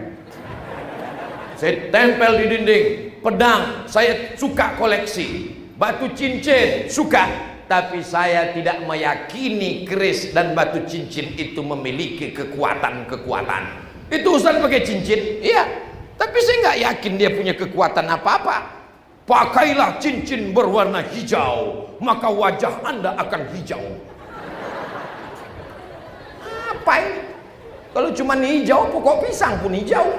Saya tempel di dinding. Pedang saya suka koleksi, batu cincin suka, tapi saya tidak meyakini keris dan batu cincin itu memiliki kekuatan-kekuatan. Itu Ustaz pakai cincin, iya, tapi saya nggak yakin dia punya kekuatan apa-apa. Pakailah cincin berwarna hijau, maka wajah Anda akan hijau. Apa ini? Kalau cuma hijau, pokok pisang pun hijau.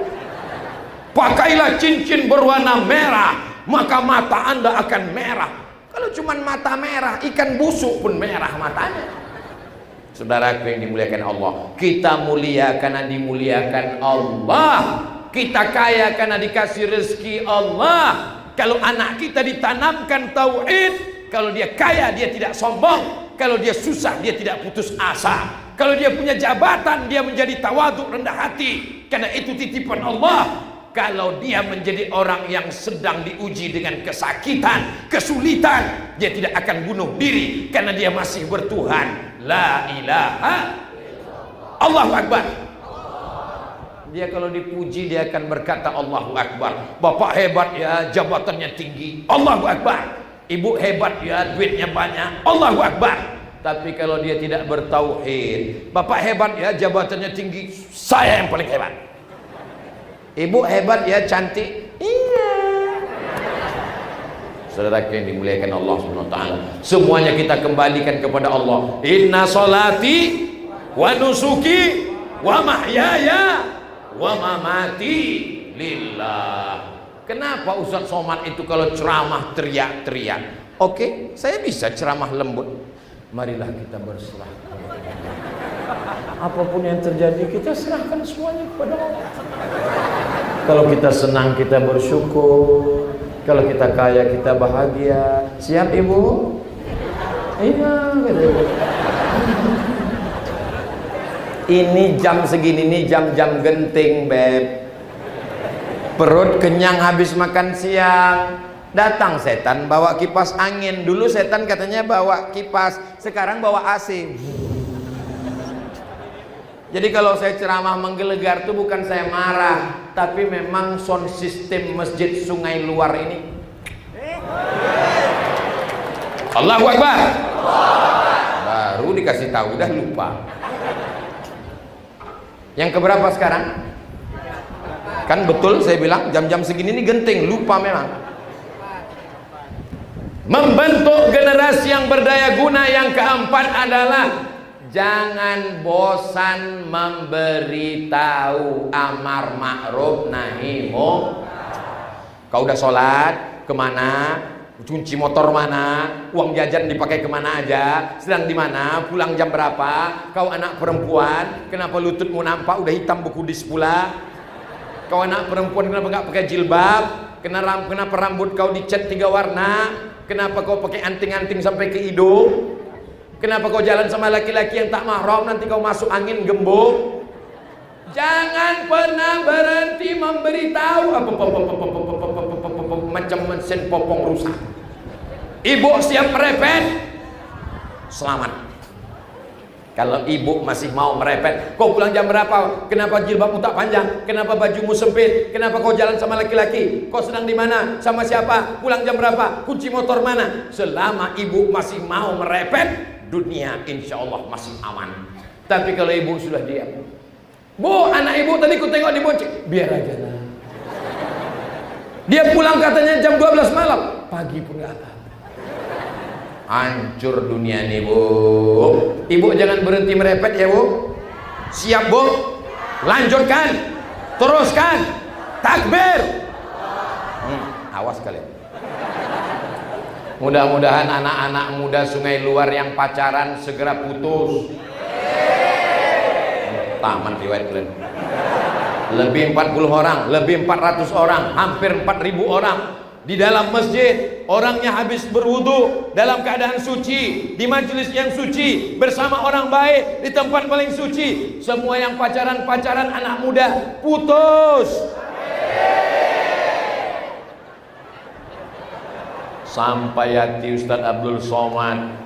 Pakailah cincin berwarna merah, maka mata Anda akan merah. Kalau cuma mata merah, ikan busuk pun merah matanya. Saudaraku yang dimuliakan Allah, kita mulia karena dimuliakan Allah. Kita kaya karena dikasih rezeki Allah. Kalau anak kita ditanamkan tauhid, kalau dia kaya dia tidak sombong, kalau dia susah dia tidak putus asa, kalau dia punya jabatan dia menjadi tawaduk, rendah hati, karena itu titipan Allah. Kalau dia menjadi orang yang sedang diuji dengan kesakitan, kesulitan, dia tidak akan bunuh diri karena dia masih bertuhan. La ilaha Allahu Akbar. Dia kalau dipuji dia akan berkata Allahu Akbar. Bapak hebat ya, jabatannya tinggi, Allahu Akbar. Ibu hebat ya, duitnya banyak, Allahu Akbar. Tapi kalau dia tidak bertauhid, bapak hebat ya, jabatannya tinggi, saya yang paling hebat. Ibu hebat ya, cantik, iya. Saudara yang dimuliakan Allah SWT, semuanya kita kembalikan kepada Allah. Inna solati wa nusuki wa mahyaya wa mamati lillah. Kenapa Ustaz Somad itu kalau ceramah teriak-teriak? Oke, saya bisa ceramah lembut. Marilah kita berserah. Apapun yang terjadi kita serahkan semuanya kepada Allah. Kalau kita senang kita bersyukur, kalau kita kaya kita bahagia. Siap Ibu? Iya, gitu. Ini jam segini nih jam-jam genting, Beb. Perut kenyang habis makan siang, datang setan bawa kipas angin. Dulu setan katanya bawa kipas, sekarang bawa AC. Jadi kalau saya ceramah menggelegar itu bukan saya marah, tapi memang sound system masjid Sungai Luar ini. Allahu Akbar. Baru dikasih tahu udah lupa. Yang keberapa sekarang? Kan betul saya bilang jam-jam segini ini genting, lupa memang. Membentuk generasi yang berdaya guna yang keempat adalah jangan bosan memberitahu amar ma'ruf nahi munkar. Kau udah sholat, kemana? Kunci motor mana? Uang jajan dipakai kemana aja? Sedang di mana? Pulang jam berapa? Kau anak perempuan, kenapa lututmu nampak udah hitam bekudis pula? Kau anak perempuan kenapa nggak pakai jilbab? Kenapa rambut kau dicat 3 warna? Kenapa kau pakai anting-anting sampai ke hidung? Kenapa kau jalan sama laki-laki yang tak mahram, nanti kau masuk angin gembung? Jangan pernah berhenti memberitahu macam mesin popong rusak. Ibu siap merepet, selamat. Kalau ibu masih mau merepet, kau pulang jam berapa? Kenapa jilbabmu tak panjang? Kenapa bajumu sempit? Kenapa kau jalan sama laki-laki? Kau sedang di mana? Sama siapa? Pulang jam berapa? Kunci motor mana? Selama ibu masih mau merepet, dunia insya Allah masih aman. Tapi kalau ibu sudah diam, Bu, anak ibu tadi ku tengok dibonceng, biar aja lah. Dia pulang katanya jam 12 malam, pagi pun gak apa-apa. Hancur dunia nih Bu. Ibu jangan berhenti merepet ya Bu. Siap Bu? Lanjutkan, teruskan, takbir. Awas kalian. Mudah-mudahan anak-anak muda Sungai Luar yang pacaran segera putus. Taman riwayat kalian. Lebih 40 orang, lebih 400 orang, hampir 4000 orang di dalam masjid. Orangnya habis berwudu dalam keadaan suci, di majelis yang suci, bersama orang baik, di tempat paling suci. Semua yang pacaran anak muda putus. Sampai hati Ustadz Abdul Somad,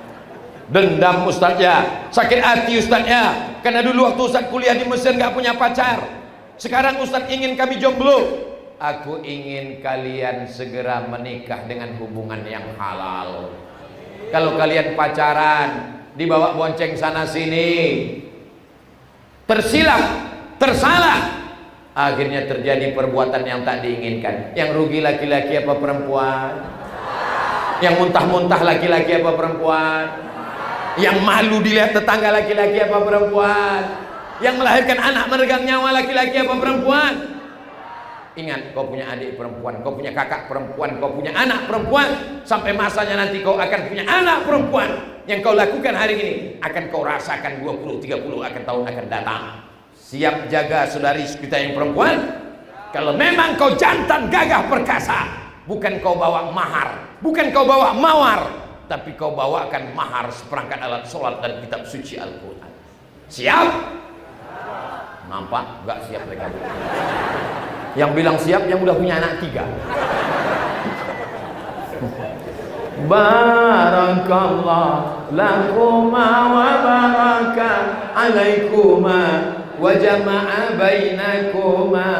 dendam Ustadznya, sakit hati Ustadznya, karena dulu waktu Ustadz kuliah di Mesir gak punya pacar. Sekarang Ustadz ingin kami jomblo. Aku ingin kalian segera menikah dengan hubungan yang halal. Kalau kalian pacaran, dibawa bonceng sana sini, tersilap, tersalah, akhirnya terjadi perbuatan yang tak diinginkan. Yang rugi laki-laki apa perempuan? Yang muntah-muntah laki-laki apa perempuan? Yang malu dilihat tetangga laki-laki apa perempuan? Yang melahirkan anak meregang nyawa laki-laki apa perempuan? Ingat, kau punya adik perempuan, kau punya kakak perempuan, kau punya anak perempuan. Sampai masanya nanti kau akan punya anak perempuan. yang kau lakukan hari ini akan kau rasakan 20-30 akan tahun akan datang. Siap jaga saudari kita yang perempuan. Kalau memang kau jantan gagah perkasa, bukan kau bawa mahar, bukan kau bawa mawar, tapi kau bawakan mahar seperangkat alat sholat dan kitab suci Al-Quran. Siap? Nampak? Gak siap mereka. Yang bilang siap yang udah punya anak 3. Barakallah lakuma wa baraka alaikuma wa jama'a bainakuma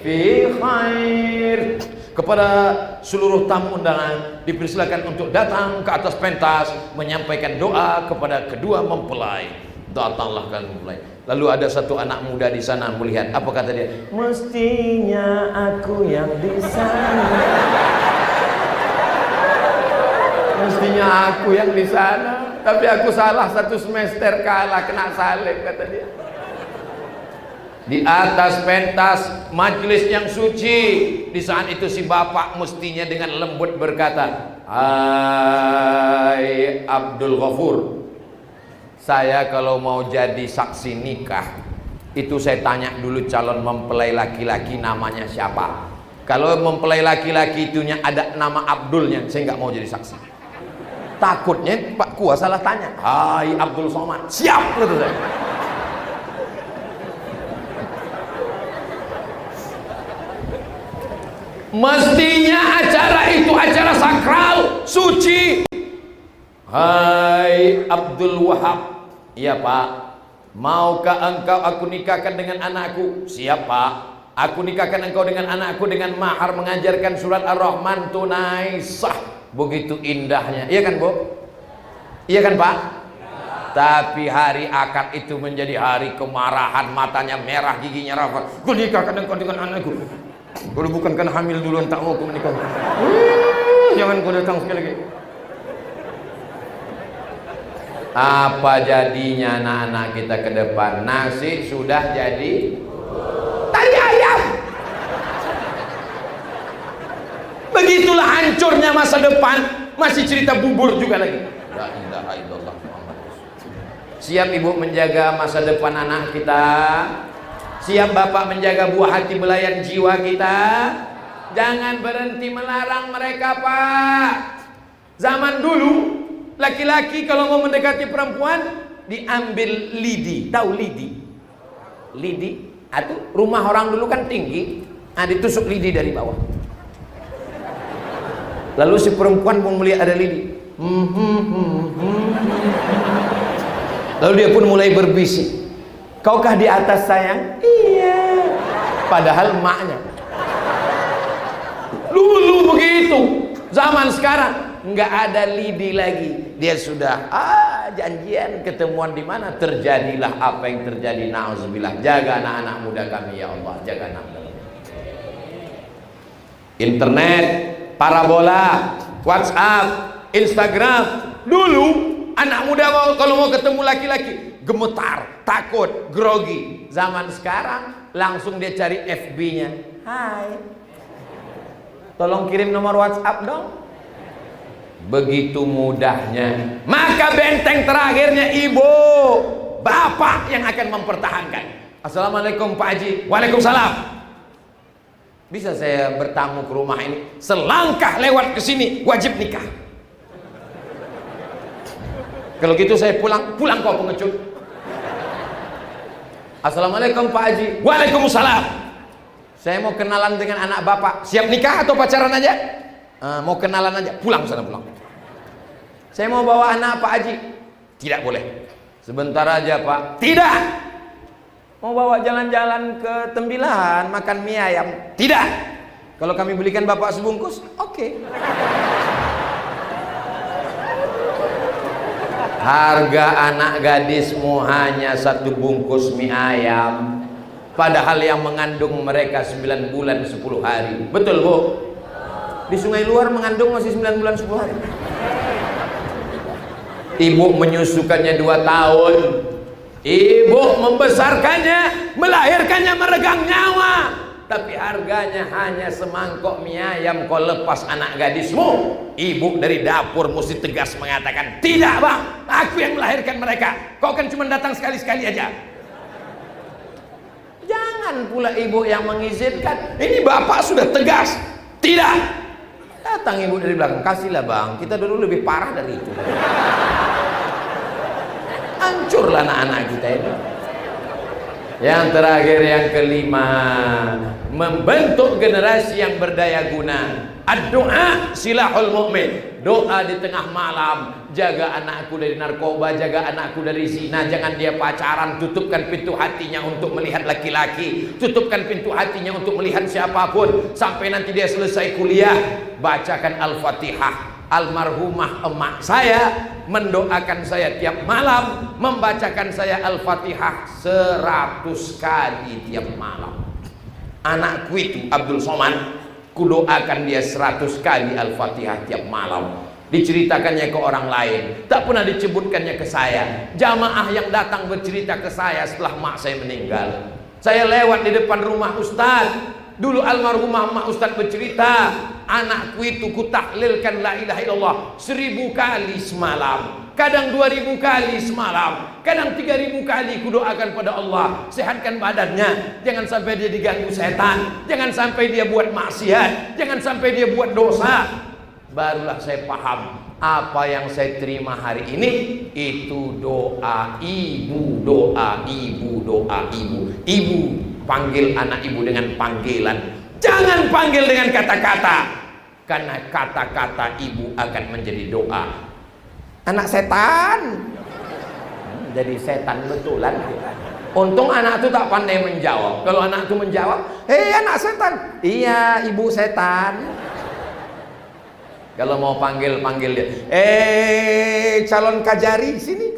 fi khair. Kepada seluruh tamu undangan dipersilakan untuk datang ke atas pentas menyampaikan doa kepada kedua mempelai. Datanglah kalian mempelai. Lalu ada satu anak muda di sana melihat, apa kata dia? Mestinya aku yang di sana. Mestinya aku yang di sana, tapi aku salah satu semester kalah kena salib, kata dia. Di atas pentas majelis yang suci, di saat itu si bapak mestinya dengan lembut berkata, hai Abdul Ghafur, saya kalau mau jadi saksi nikah itu saya tanya dulu calon mempelai laki-laki namanya siapa. Kalau mempelai laki-laki itunya ada nama Abdulnya, saya nggak mau jadi saksi. Takutnya Pak Kua salah tanya, hai Abdul Somad, siap gitu saya. Mestinya acara itu acara sakral, suci. Hai Abdul Wahab, iya Pak, maukah engkau aku nikahkan dengan anakku? Siap Pak, aku nikahkan engkau dengan anakku dengan mahar mengajarkan surat Ar-Rahman tunai sah. Begitu indahnya, iya kan Bu? Iya kan Pak? Tapi hari akad itu menjadi hari kemarahan, matanya merah, giginya rapat. Aku nikahkan engkau dengan anakku. Kalau bukan kan hamil duluan tak mau aku menikah. Jangan kau datang sekali lagi. Apa jadinya anak-anak kita ke depan? Nasi sudah jadi tadi ayam. Begitulah hancurnya masa depan. Masih cerita bubur juga lagi. La ilaha illallah Muhammad. Siap ibu menjaga masa depan anak kita? Siap bapak menjaga buah hati belayan jiwa kita? Jangan berhenti melarang mereka Pak. Zaman dulu laki-laki kalau mau mendekati perempuan diambil lidi. Tahu lidi? Lidi? Atau rumah orang dulu kan tinggi, ditusuk lidi dari bawah. Lalu si perempuan mau melihat ada lidi. Lalu dia pun mulai berbisik. Kaukah di atas sayang? Iya. Padahal emaknya. Dulu begitu. Zaman sekarang nggak ada lidi lagi. Dia sudah janjian ketemuan di mana, terjadilah apa yang terjadi. Nauzubillah. Jaga anak-anak muda kami ya Allah. Jaga anak-anak. Internet, parabola, WhatsApp, Instagram. Dulu anak muda kalau mau ketemu laki-laki gemetar, takut, grogi. Zaman sekarang langsung dia cari FB-nya. Hai, tolong kirim nomor WhatsApp dong. Begitu mudahnya. Maka benteng terakhirnya ibu, bapak yang akan mempertahankan. Assalamualaikum Pak Haji. Waalaikumsalam. Bisa saya bertamu ke rumah ini? Selangkah lewat ke sini wajib nikah. Kalau gitu saya pulang kau pengecut. Assalamualaikum Pak Haji. Waalaikumsalam. Saya mau kenalan dengan anak bapak. Siap nikah atau pacaran aja? Mau kenalan aja. Pulang sana pulang. Saya mau bawa anak Pak Haji. Tidak boleh. Sebentar aja Pak. Tidak. Mau bawa jalan-jalan ke Tembilahan makan mie ayam. Tidak. Kalau kami belikan bapak sebungkus, oke. Harga anak gadismu hanya 1 bungkus mie ayam, padahal yang mengandung mereka 9 bulan 10 hari. Betul Bu? Di Sungai Luar mengandung masih 9 bulan 10 hari. Ibu menyusukannya 2 tahun. Ibu membesarkannya, melahirkannya meregang nyawa. tapi harganya hanya semangkok mie ayam. Kau lepas anak gadismu, ibu dari dapur mesti tegas mengatakan, tidak bang, aku yang melahirkan mereka, kau kan cuma datang sekali-sekali aja. Jangan pula ibu yang mengizinkan. Ini bapak sudah tegas, tidak. Datang ibu dari belakang, kasihlah bang, kita dulu lebih parah dari itu. Hancurlah anak-anak kita ini. Yang terakhir, yang kelima, membentuk generasi yang berdaya guna. Ad-du'a silahul mu'min. Doa di tengah malam. Jaga anakku dari narkoba, jaga anakku dari zina, jangan dia pacaran. Tutupkan pintu hatinya untuk melihat laki-laki, tutupkan pintu hatinya untuk melihat siapapun sampai nanti dia selesai kuliah. Bacakan Al-Fatihah. Almarhumah emak saya mendoakan saya tiap malam, membacakan saya Al-Fatihah 100 kali tiap malam. Anakku itu Abdul Somad, kudoakan dia 100 kali Al-Fatihah tiap malam. Diceritakannya ke orang lain, tak pernah disebutkannya ke saya. Jamaah yang datang bercerita ke saya setelah mak saya meninggal. Saya lewat di depan rumah Ustaz. Dulu almarhumah mak Ustaz bercerita, anakku itu kutahlilkan la ilaha illallah 1000 kali semalam, kadang 2000 kali semalam, kadang 3000 kali kudoakan pada Allah, sehatkan badannya, jangan sampai dia diganggu setan, jangan sampai dia buat maksiat, jangan sampai dia buat dosa. Barulah saya paham, apa yang saya terima hari ini itu doa ibu, doa ibu, doa ibu. Ibu panggil anak ibu dengan panggilan, jangan panggil dengan kata-kata, karena kata-kata ibu akan menjadi doa. Anak setan, jadi setan betulan. Untung anak itu tak pandai menjawab. Kalau anak itu menjawab, hei anak setan, iya ibu setan. Kalau mau panggil dia, calon Kajari sini,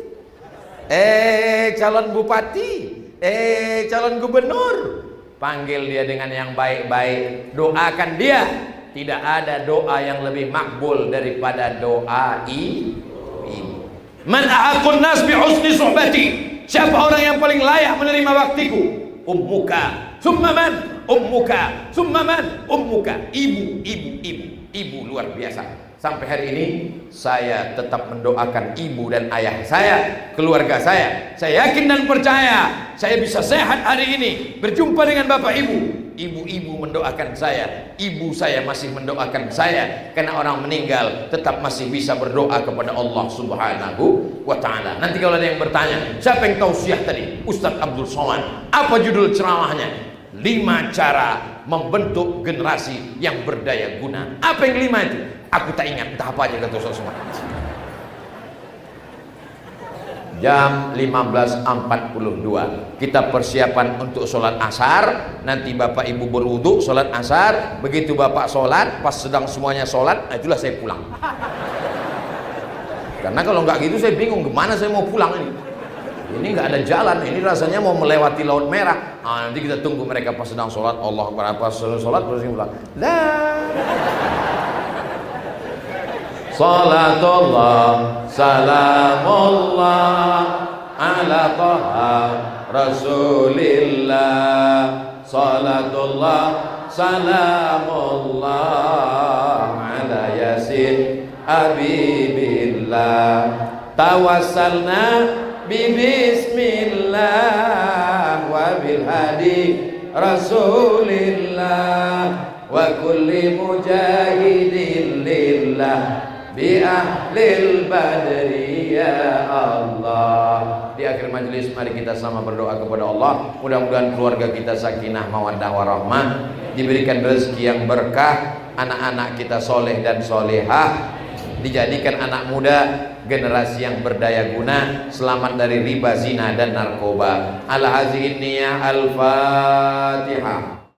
calon bupati, calon gubernur. Panggil dia dengan yang baik-baik, doakan dia. Tidak ada doa yang lebih makbul daripada doa ibu. Man a'aqun nas bi husni suhbati. Siapa orang yang paling layak menerima baktiku? Ummuka, summa man? Ummuka, summa man? Ummuka. Ibu luar biasa. Sampai hari ini saya tetap mendoakan ibu dan ayah saya, keluarga saya. Saya yakin dan percaya saya bisa sehat hari ini berjumpa dengan bapak ibu. Ibu-ibu mendoakan saya, ibu saya masih mendoakan saya, karena orang meninggal tetap masih bisa berdoa kepada Allah Subhanahu wa ta'ala. Nanti kalau ada yang bertanya, siapa yang tausiah tadi? Ustadz Abdul Somad. Apa judul ceramahnya? 5 cara membentuk generasi yang berdaya guna. Apa yang 5 itu? Aku tak ingat, entah apa aja kata Ustaz Somad. Jam 15.42 kita persiapan untuk sholat asar. Nanti bapak ibu berwudu, sholat asar. Begitu bapak sholat, pas sedang semuanya sholat, itulah saya pulang. Karena kalau nggak gitu saya bingung kemana saya mau pulang ini. Ini nggak ada jalan, ini rasanya mau melewati Laut Merah. Nanti kita tunggu mereka pas sedang sholat, Allah Akbar, pas sholat terus pulang. Salatullah, salamullah ala taha rasulillah. Salatullah, salamullah ala yasin habibillah. Tawassalna bismillah wa bil hadi rasulillah wa kulli mujahidin lillah bi ahlil badri ya Allah. Di akhir majelis mari kita sama berdoa kepada Allah. Mudah-mudahan keluarga kita sakinah mawaddah warahmah, diberikan rezeki yang berkah, anak-anak kita soleh dan solehah, dijadikan anak muda generasi yang berdaya guna, selamat dari riba, zina dan narkoba. Al-Fatihah.